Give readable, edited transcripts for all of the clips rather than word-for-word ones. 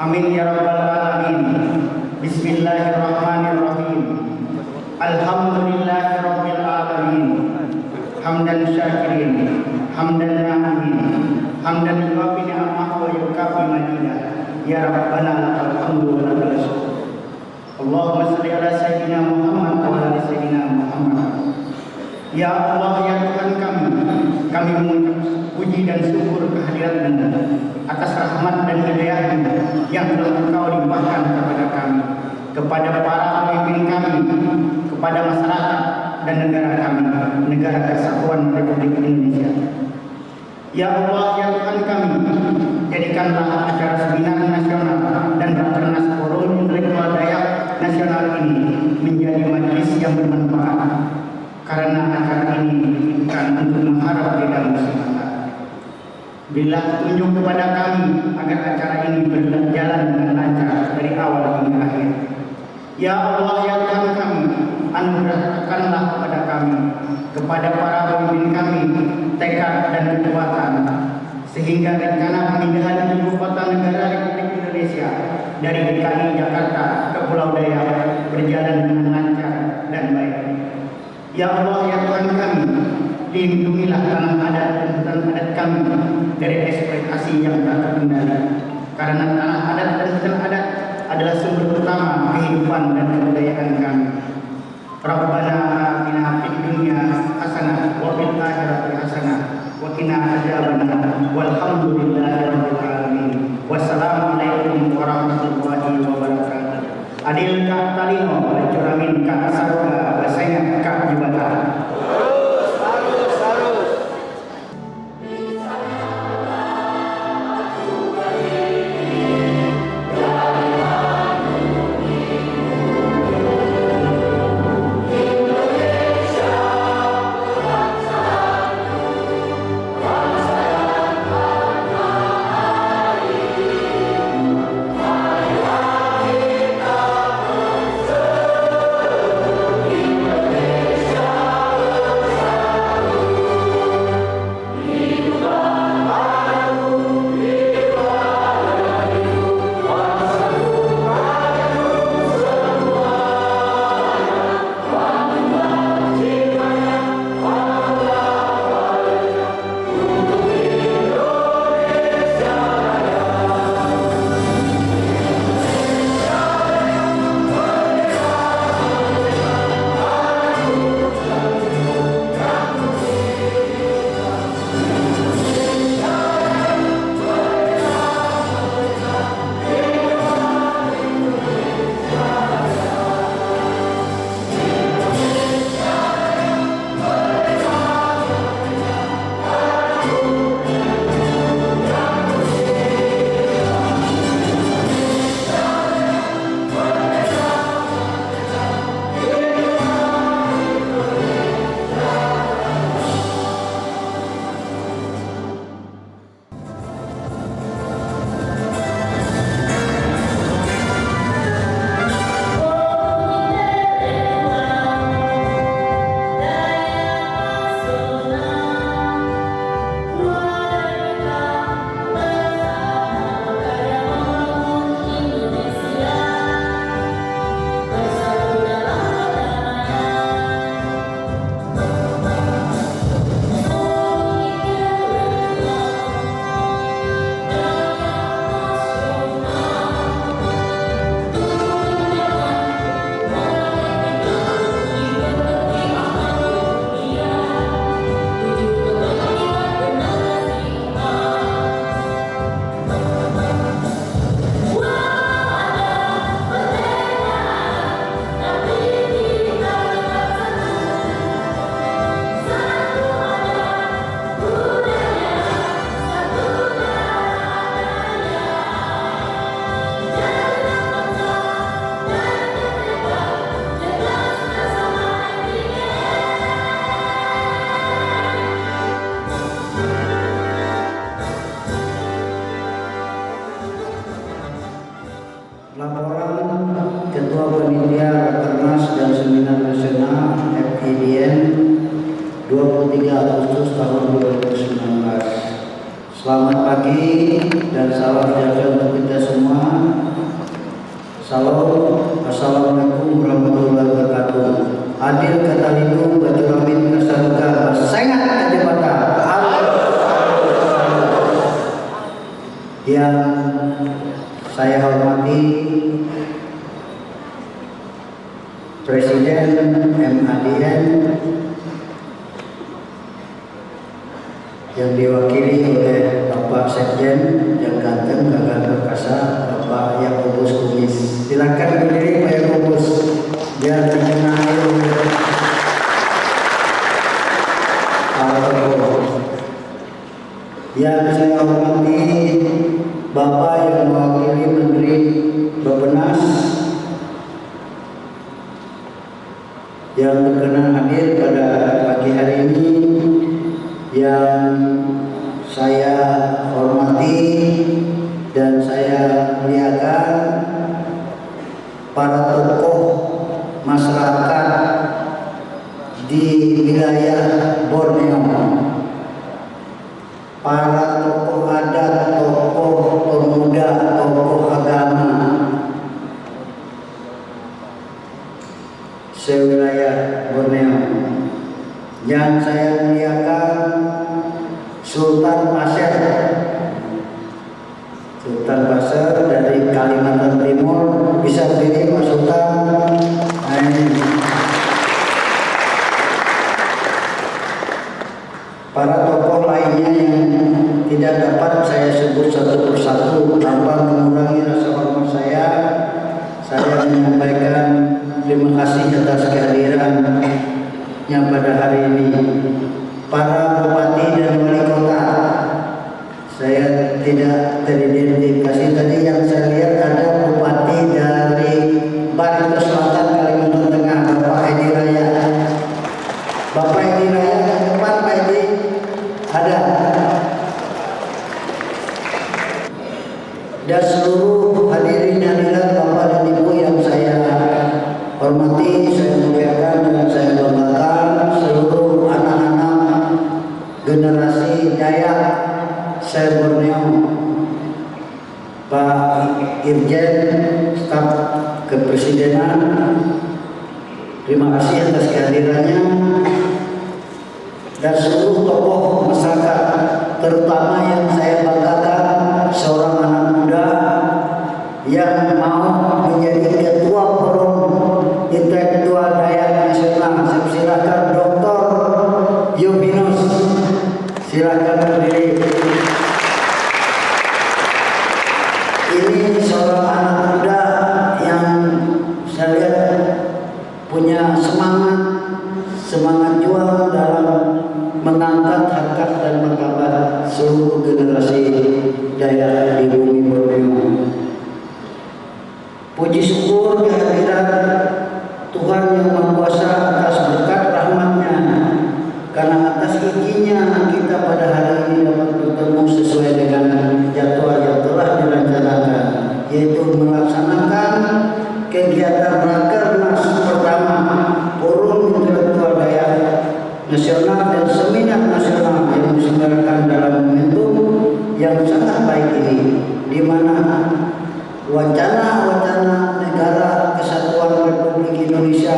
Amin ya rabbal alamin. Bismillahirrahmanirrahim. Alhamdulillahi rabbil alamin. Hamdan syakirin, hamdan na'imin, hamdan yuwafi ni'amahu wa yukafi mazidah. Ya rabbana lakal hamdu wa lakal syukur. Allahumma shalli ala sayyidina Muhammad wa ala sayyidina Muhammad. Ya Allah, ya Tuhan kami mengucap puji dan syukur kehadirat-Mu atas rahmat dan hidayah-Mu yang telah Engkau limpahkan kepada kami, kepada para pemimpin kami, kepada masyarakat dan negara kami, Negara Kesatuan Republik Indonesia. Ya Allah, ya Tuhan kami, jadikanlah acara seminar nasional dan Rakernas Forum Intelektual Dayak Nasional ini menjadi majelis yang bermanfaat, karena acara ini ditujukan untuk mengharap ridha-Mu semata. Berilah petunjuk kepada kami agar acara ini berjalan dengan lancar dari awal hingga akhir. Ya Allah, ya Tuhan kami, anugerahkanlah kepada kami, kepada para pemimpin kami, tekad dan kekuatan, sehingga rencana pemindahan ibu kota negara Republik Indonesia dari DKI Jakarta ke Pulau Dayak berjalan dengan lancar dan baik. Ya Allah, ya Tuhan kami, lindungilah tanah adat dan hutan adat kami dari eksploitasi yang tak terkendali, karena tanah adat dan hutan adat adalah sumber utama kehidupan dan kebudayaan kami. Rabbana atina fid dunya hasanah wa fil akhirati hasanah wa qina adzabannar walhamdulillahi rabbil alamin. Wassalamualaikum warahmatullahi wabarakatuh. Adil ka talino wa juramin ka sarwa wa sayyidat ka jibata. Selamat pagi dan salam sejahtera untuk kita semua. yang saya hormati Presiden MADN yang diwakili oleh Bapak Sekjen yang ganteng, gagah perkasa, Bapak Yakobus Kumis. Silakan berdiri Pak Yakobus biar dikenali oleh para tokoh. Yang saya hormati Bapak yang mewakili Menteri Bappenas yang berkenan hadir pada pagi hari ini, yang saya hormati dan saya muliakan para tokoh masyarakat di wilayah Borneo, para tokoh adat, tokoh pemuda, tokoh agama sewilayah Borneo. Yang saya muliakan Sultan Pasir dari Kalimantan Timur, bisa berdiri Mas Sultan. Para tokoh lainnya yang tidak dapat saya sebut satu persatu tanpa mengurangi rasa hormat saya menyampaikan terima kasih atas kehadirannya pada hari ini. Para bupati dan wali kota, saya tidak teridentifikasi tadi. Yang saya lihat ada bupati dari Banten Selatan, Kalimantan Tengah, Bapak Edi Raya. Bapak Edi Raya ke depan, Pak Edi ada. Dan seluruh hadirin hadirat Bapak dan Ibu yang saya hormati, saya muliakan dan saya banggakan, seluruh anak-anak generasi Dayak se-Borneo, Pak Irjen Staf Kepresidenan, terima kasih atas kehadirannya, dan seluruh tokoh masyarakat, terutama yang saya banggakan seorang anak muda yang mau menjadi ketua forum intelektual Dayak Nasional. Silakan Dr. Yobinus, silakan berdiri. Ini seorang anak muda yang saya lihat punya semangat juang dalam mengangkat harkat dan martabat seluruh generasi Dayak di bumi Borneo. Puji syukur kehadiran Tuhan yang Maha Kuasa atas berkat rahmat-Nya, karena atas izinnya kita pada hari ini dapat bertemu sesuai dengan jadwal yang telah direncanakan, yaitu melaksanakan kegiatan Rakernas pertama Forum Intelektual Dayak Nasional dan Seminar Nasional yang diselenggarakan dalam momentum yang sangat baik ini, di mana wacana-wacana Negara Kesatuan Republik Indonesia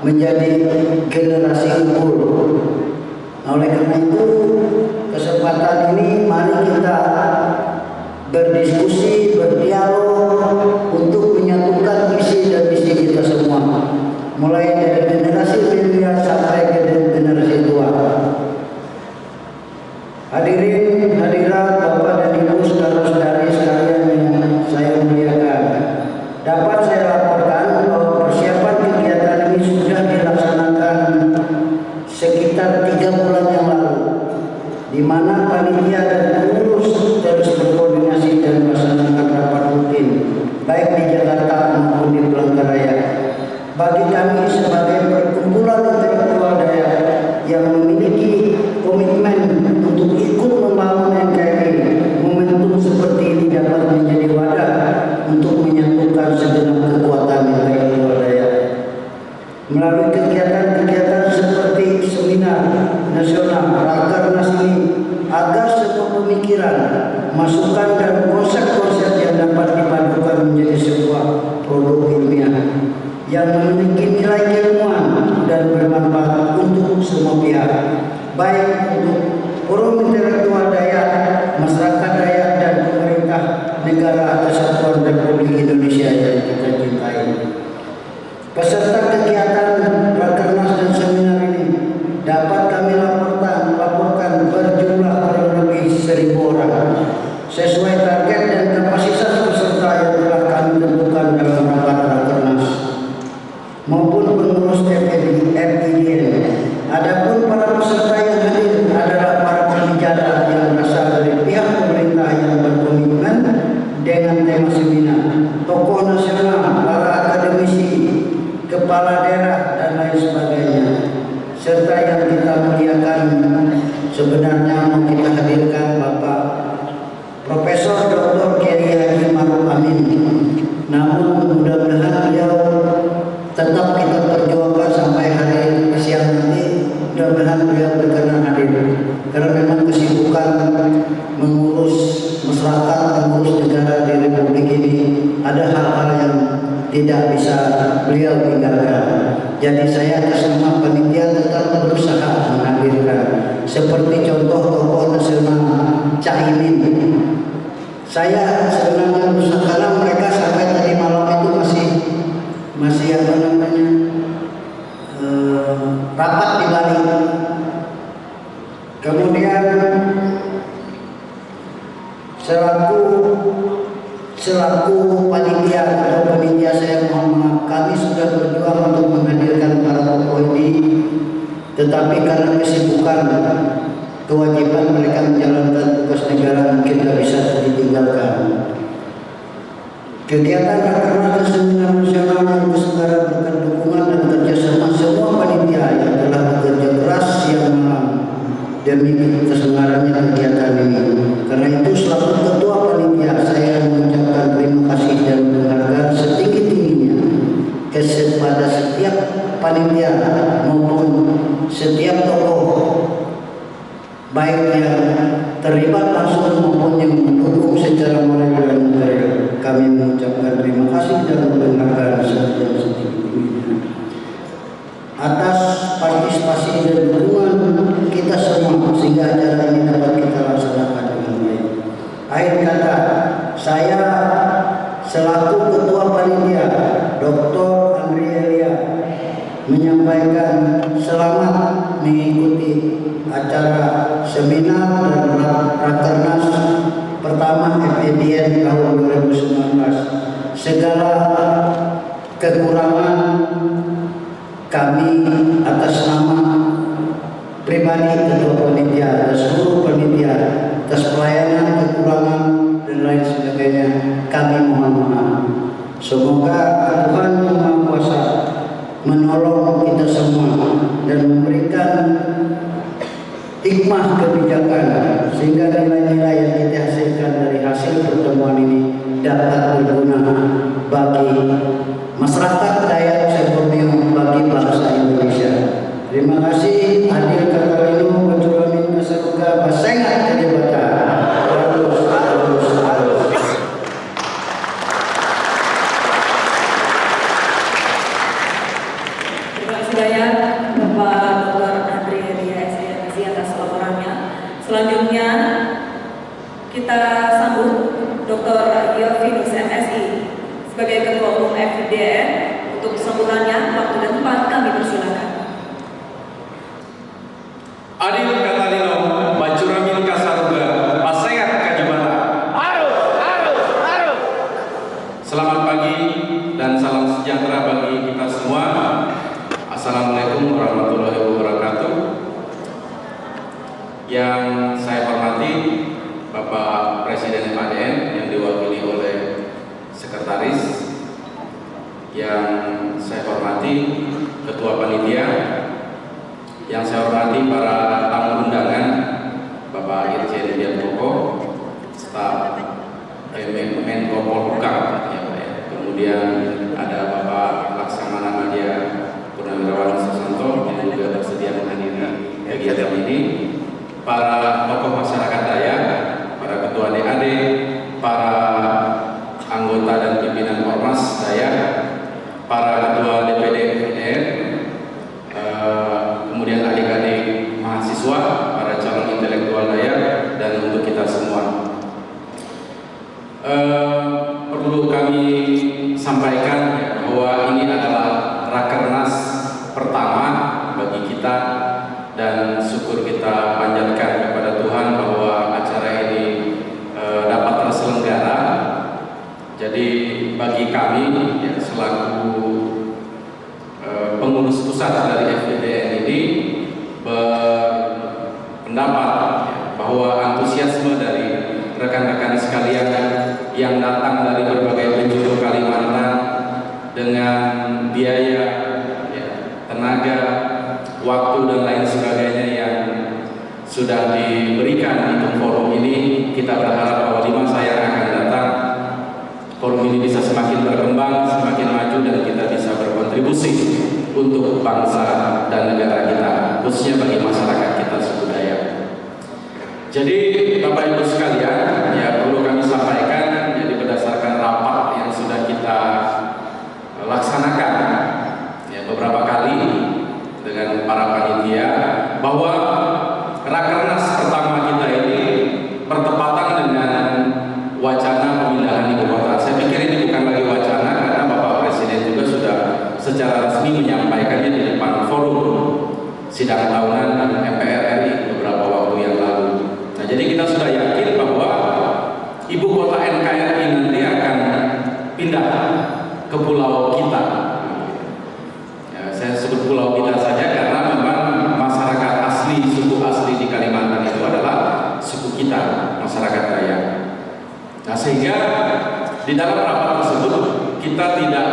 menjadi generasi unggul. Oleh karena itu, kesempatan ini mari kita berdiskusi, berdialog untuk menyatukan visi dan misi kita semua, mulai dari generasi milenial sampai ke generasi tua. Hadirin hadirat Bapak dan Ibu saudara-saudari sekalian yang saya muliakan, dapat saya laporkan bahwa persiapan kegiatan ini sudah dilaksanakan sekitar 3 bulan yang lalu, di mana panitia dan pengurus terus berkoordinasi dan melaksanakan rapat rutin baik di Jakarta maupun di Palangkaraya. Bagi kami sebagai perkumpulan intelektual Dayak yang memiliki komitmen untuk ikut membangun NKRI, momentum seperti ini dapat menjadi wadah untuk menyatukan segenap kekuatan intelektual Dayak. Melalui kegiatan-kegiatan seperti seminar nasional, Rakernas ini, agar semua pemikiran, masukan dan konsep-konsep yang dapat dipadukan menjadi sebuah produk ilmiah yang memiliki nilai keilmuan dan bermanfaat untuk semua pihak, baik untuk forum intelektual Dayak, masyarakat Dayak dan pemerintah dengan tema seminar, tokoh nasional, para akademisi, kepala daerah dan lain sebagainya, serta yang kita muliakan. Sebenarnya mau kita hadirkan Bapak Profesor Dr. Kiai Haji Maruf Amin, namun mudah-mudahan beliau tetap kita perjuangkan sampai hari siang nanti. Mudah-mudahan beliau berkenan hadir, karena memang kesibukan mengurus masyarakat, mengurus negara di Republik ini ada hal-hal yang tidak bisa beliau tinggalkan. Jadi saya atas nama panitia tetap berusaha menghadirkan, seperti contoh tokoh nasional Caimin. Saya sebenarnya berusaha, karena mereka sampai tadi malam itu masih apa namanya rapat di Bali. Kemudian selaku panitia atau panitia saya mohon maaf, kami sudah berjuang untuk menghadirkan para tokoh ini, tetapi karena kesibukan kewajiban mereka menjalankan tugas negara mungkin tidak bisa ditinggalkan. Kegiatan rakernas seminar nasional yang bersejarah berkat dukungan dan kerjasama semua panitia yang telah bekerja keras siang malam demi keselenggaranya kegiatan ini. Karena itu selaku ketua panitia saya mengucapkan terima kasih dan penghargaan setinggi-tingginya kepada setiap panitia maupun setiap tokoh, baik yang terlibat langsung maupun yang mendukung secara moral dan material. Kami mengucapkan terima kasih dan penghargaan setinggi-tingginya atas partisipasi dan dukungan kita semua sehingga acara ini dapat kita laksanakan dengan baik. Akhir kata, saya selaku ketua panitia Dr. Andri Elia menyampaikan selamat mengikuti acara seminar dan rakernas pertama FEDN tahun 2019. Segala kekurangan kami atas nama pribadi ketua panitia dan seluruh panitia atas pelayanan, kekurangan dan lain sebagainya, kami mohon maaf. Semoga Tuhan Yang Maha Kuasa menolong kita semua dan memberikan hikmah kebijakan sehingga nilai-nilai yang kita hasilkan dari hasil pertemuan ini dapat berguna bagi masyarakat Dayak Seborneo, bagi bangsa Indonesia. Terima kasih. Hadir kata Lino Bajuramin Kasaruga Basengat Kejabatan. Terima kasih banyak Bapak Dr. Andri Elia SDMSI atas laporannya. Selanjutnya kita sambut Dr. Yofinus MSI sebagai Ketua Umum FDN. Untuk sambutannya, waktu dan tempat kami persilakan. Adil Katalino, Bajuramin Kasaruga, Basengat Kajibata. Selamat pagi dan salam sejahtera bagi kita semua. Assalamualaikum warahmatullahi wabarakatuh. Yang saya hormati Bapak Presiden FADN yang diwakili oleh Sekretaris, yang saya hormati Ketua Panitia, yang saya hormati para tamu undangan, Bapak Irjen Widiantoko, staf Menko Polhukam, kemudian ada Bapak Laksamana Madya Purnawirawan Susanto yang juga bersedia menghadiri kegiatan ini, para tokoh masyarakat Dayak, para ketua DAD, para anggota dan pimpinan Ormas Dayak, para ketua DPD FDN, kemudian adik-adik mahasiswa, para calon intelektual Dayak, dan untuk kita semua. Perlu kami sampaikan bahwa ini adalah rakernas pertama bagi kita, dan syukur kita panjatkan kepada Tuhan bahwa acara ini dapat terselenggara. Jadi bagi kami selaku pengurus pusat dari FEDN ini berpendapat bahwa antusiasme dari rekan-rekan sekalian yang datang dari berbagai penjuru Kalimantan dengan biaya, ya, tenaga, waktu dan lain sebagainya yang sudah diberikan untuk forum ini. Kita berharap bahwa di masa yang akan datang forum ini bisa semakin berkembang, semakin maju, dan kita bisa berkontribusi untuk bangsa dan negara kita, khususnya bagi masyarakat kita suku Dayak. Jadi Bapak Ibu sekalian, ya perlu kami sampaikan, jadi berdasarkan rapat yang sudah kita laksanakan ya beberapa kali dengan para panitia, bahwa Rakernas pertama kita ini bertepatan dengan wacana pemindahan ibu kota. Saya pikir ini bukan lagi wacana, karena Bapak Presiden juga sudah secara resmi menyampaikannya di depan forum sidang tahunan MPR RI beberapa waktu yang lalu. Nah, jadi kita sudah yakin bahwa ibu kota NKRI nanti akan pindah ke pulau kita. Ya, saya sebut pulau kita saja karena memang masyarakat asli, suku asli di Kalimantan itu adalah suku kita, masyarakat Dayak. Nah, sehingga di dalam rapat tersebut kita tidak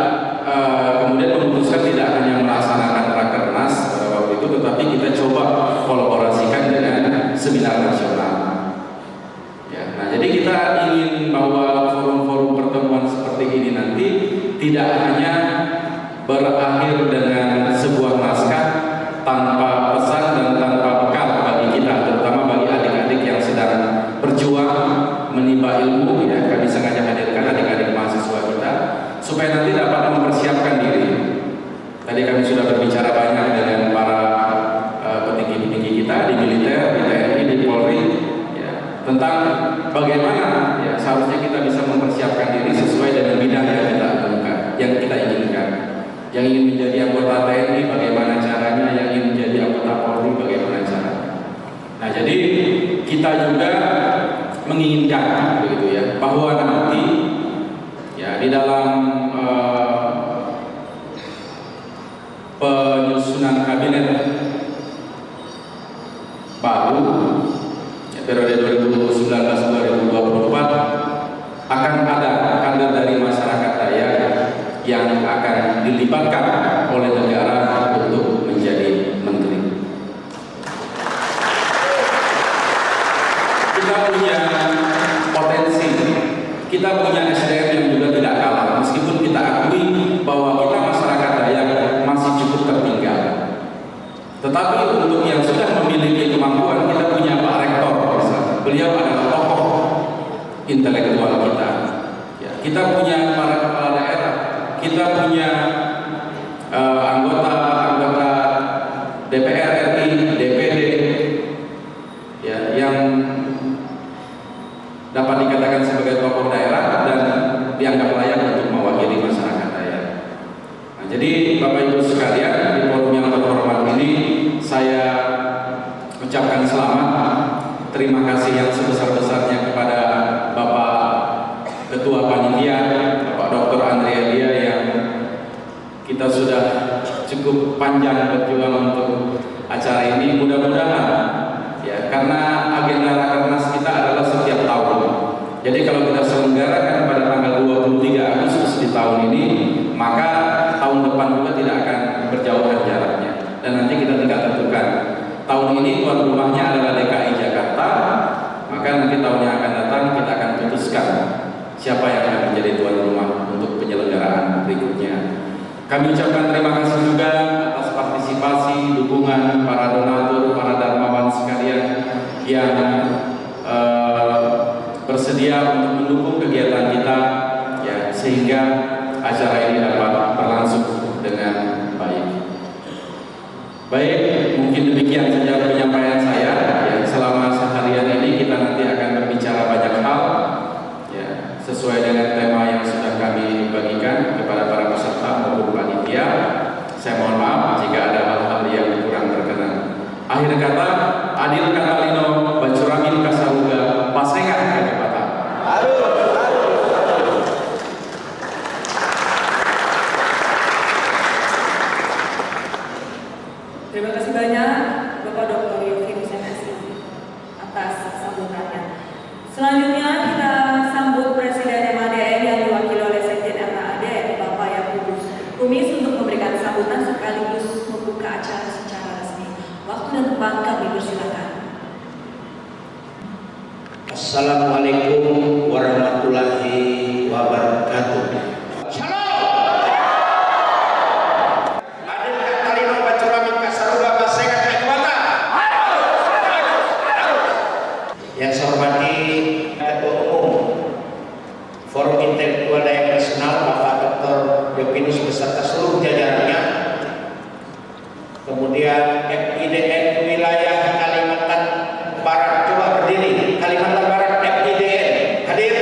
kemudian memutuskan tidak hanya melaksanakan Rakernas pada waktu itu, tetapi kita coba kolaborasikan dengan seminar nasional. Ya, nah, jadi kita ingin bahwa forum-forum pertemuan seperti ini nanti tidak hanya berakhir dengan sebuah naskah tanpa pesan dan tanpa bekal bagi kita, terutama bagi adik-adik yang sedang berjuang menimba ilmu. Ya, kami sengaja hadirkan adik-adik mahasiswa kita supaya nanti dapat mempersiapkan diri. Tadi kami sudah berbicara banyak dengan para petinggi-petinggi kita di militer, di TNI, di Polri, ya, tentang bagaimana ya seharusnya kita bisa mempersiapkan diri sesuai dengan bidang yang kita temukan, yang kita inginkan. Yang ingin menjadi anggota TNI bagaimana caranya, yang ingin menjadi anggota Polri bagaimana caranya. Nah, jadi kita juga menginginkan begitu ya, bahwa nanti ya di dalam penyusunan kabinet baru ya, periode 2019-2024 akan ada kader dari masyarakat Dayak yang akan dilibatkan oleh negara untuk menjadi menteri. Kita punya potensi, kita punya SDM yang juga tidak kalah, meskipun kita akui bahwa kita masyarakat Dayak masih cukup tertinggal. Tetapi untuk yang sudah memiliki kemampuan, kita punya Pak Rektor, beliau adalah tokoh intelektual kita. Ya, kita punya para kepala daerah, kita punya anggota DPR RI, DPD, ya, yang dapat dikatakan sebagai tokoh daerah dan dianggap layak untuk mewakili masyarakat Dayak. Nah, jadi Bapak Ibu sekalian, di forum yang terhormat ini saya ucapkan selamat, terima kasih yang sebesar-besarnya kepada Bapak Ketua Panitia, Bapak Dr. Andrea Dia, yang kita sudah cukup panjang berjuang untuk acara ini. Mudah-mudahan ya, karena agenda Rakernas kita adalah setiap tahun. Jadi kalau kita selenggarakan pada tanggal 23 Agustus di tahun ini, maka tahun depan juga tidak akan berjauhan jaraknya. Dan nanti kita tinggal tentukan. Tahun ini tuan rumahnya adalah DKI Jakarta, maka nanti tahun yang akan datang kita akan putuskan siapa yang akan menjadi tuan rumah untuk penyelenggaraan berikutnya. Kami ucapkan terima kasih juga atas partisipasi, dukungan para donatur, para dermawan sekalian yang bersedia untuk mendukung kegiatan kita, ya, sehingga acara ini dapat berlangsung dengan baik. Baik, mungkin demikian saja penyampaian saya. Ya, selama seharian ini kita nanti akan berbicara banyak hal, ya, sesuai dengan tema yang sudah kami bagikan kepada para peserta maupun panitia. Saya mohon maaf jika ada hal-hal yang kurang berkenan. Akhir kata, Adil Katalino, Bacuramin Kasaruga, Pasengan Kajapata. Terima kasih banyak Bapak Dr. Yofinus MSI atas sambutannya. Selanjutnya kita sambut Presiden Assalamualaikum warahmatullahi wabarakatuh. Shalom. Hadir kalima bacuramin kasaruga basengan kekuatan. Yang saya hormati Ketua Umum Forum Intelektual Daerah Nasional Bapak Dr. Yofinus beserta seluruh jajarannya. Kemudian FIDN wilayah Kalimantan Barat, coba berdiri. Kalimantan Barat FIDN hadir.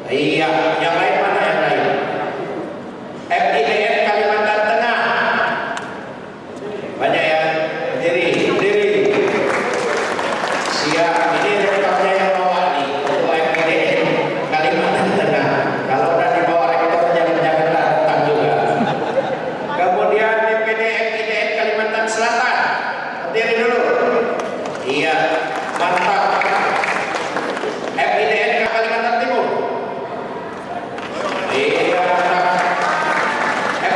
Iya, yang lain mana yang lain? FIDN Kalimantan Tengah. Banyak ya, berdiri. Siap, ini rekornya yang bawa nih untuk FIDN Kalimantan Tengah. Kalau udah dibawa rekor jangan datang juga. Kemudian DPD FIDN Kalimantan Selatan, berdiri dulu. Iya, mantap. FIDN Kalimantan Timur. Iya, mantap.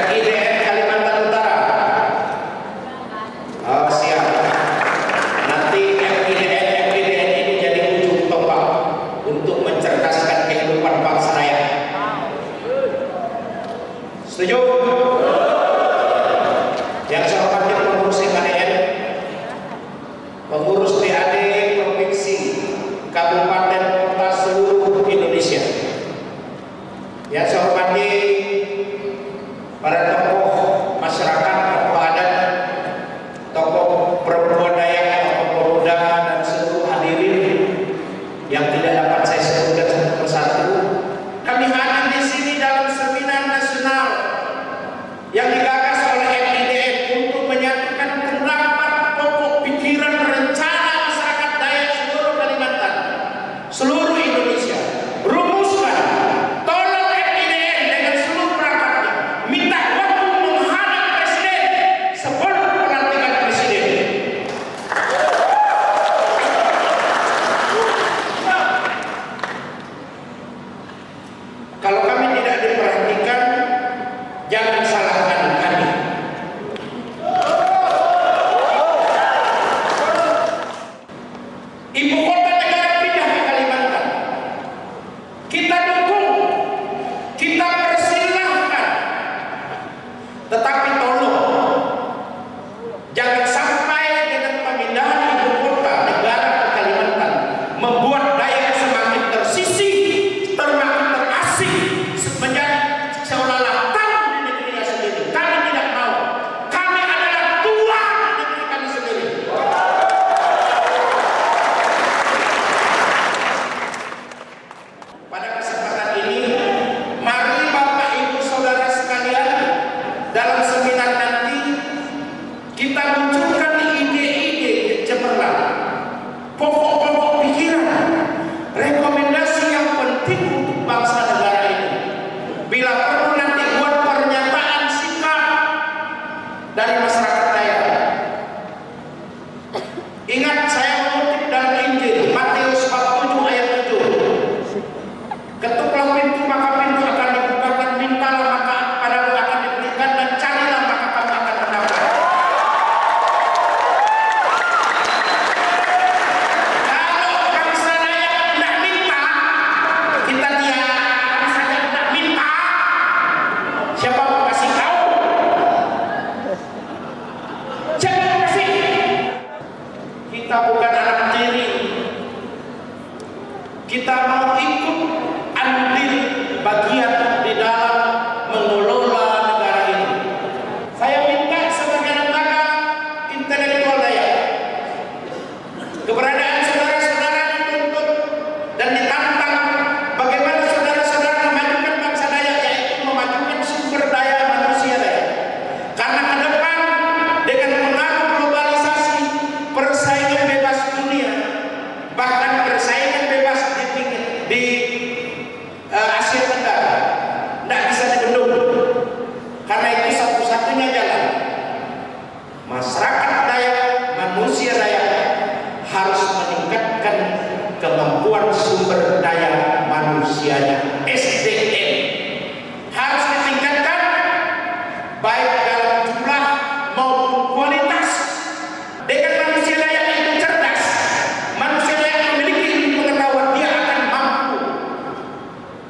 FIDN Kalimantan Utara. Oh, siap. Nanti FIDN ini jadi ujung tombak untuk mencerdaskan kehidupan bangsa raya. Setuju? Yang saya hormati pengurus IKDN, pengurus DAD provinsi, kabupaten, kota seluruh Indonesia. Yang saya hormati para tokoh masyarakat, tokoh adat, tokoh perempuan Dayak, tokoh pemuda, dan seluruh hadirin yang tidak dapat saya sebutkan satu persatu. Kami hadir di sini dalam seminar nasional yang digagas oleh FIDN untuk menyatukan pendapat, pokok pikiran, rencana masyarakat Dayak seluruh Kalimantan, seluruh Indonesia. Rumuskan, tolong FIDN dengan seluruh perangkatnya minta waktu menghadap Presiden sebelum pelantikan Presiden. Kalau kami tidak diperhatikan, jangan salahkan kami. Ibu kota negara pindah ke Kalimantan. Kita dukung, kita persilahkan. Tetapi tolong, jangan sampai dengan pemindahan ibu kota negara ke Kalimantan membuat Dayak semakin tersisih, semakin terasing, menjadi seolah-olah tahu di negerinya sendiri. Kami tidak mau. Kami adalah tuan di negeri kami sendiri. Pada kesempatan ini, mari Bapak Ibu Saudara sekalian, dalam seminar nanti kita munculkan ide-ide cemerlang, pokok-pokok pikiran, rekomendasi yang penting untuk bangsa negara ini. Bila perlu nanti buat pernyataan sikap dari masyarakat daerah. Ingat, saya mengutip dalam Injil Matius 47 ayat 7. Ketuklah pintu maka pintu akan dibukakan, mintalah maka kepadamu akan diberikan, dan carilah maka kamu akan mendapat. Kalau bangsa Dayak tidak minta, kita diam saja tidak minta. Siapa mau kasih tahu? Siapa mau kasih? Kita bukan anak tiri. Kita mau ikut andil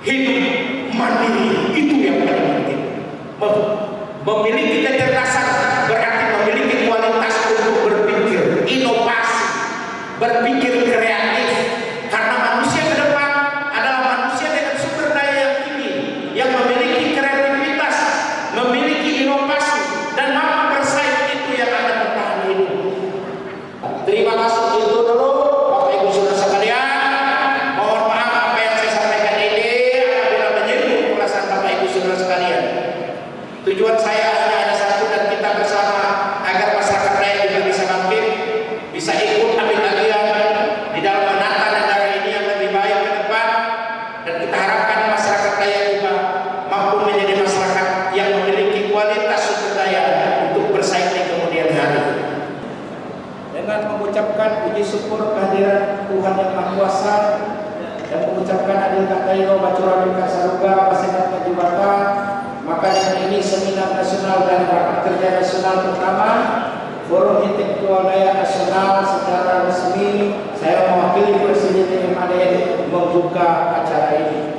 hidup mandiri, itu yang paling penting. Memiliki kecerdasan berarti memiliki kualitas untuk berpikir inovasi, berpikir kreatif, karena manusia ke depan adalah manusia dengan sumber daya yang tinggi, yang memiliki kreativitas, memiliki inovasi, dan mampu bersaing. Itu yang akan bertahan hidup. Terima kasih, itu dulu Bapak Ibu Saudara sekalian. Mohon maaf apa yang saya sampaikan ini apabila menyinggung perasaan Bapak Ibu Saudara sekalian. Tujuan saya hanya ada satu, dan kita bersama agar masyarakat lain juga bisa bangkit, bisa ikut ambil bagian di dalam menata negara ini yang lebih baik ke depan, dan kita harapkan masyarakat lain juga mampu menjadi masyarakat yang memiliki kualitas sumber daya untuk bersaing di kemudian hari. Dengan mengucapkan puji syukur kehadiran Tuhan Yang Maha Kuasa dan mengucapkan adil katayo bacura bika saruga pasengat kajibata, maka dengan ini seminar nasional dan rapat kerja nasional pertama Forum Intelektual Daya Nasional secara resmi saya mewakili Presiden MADN membuka acara ini.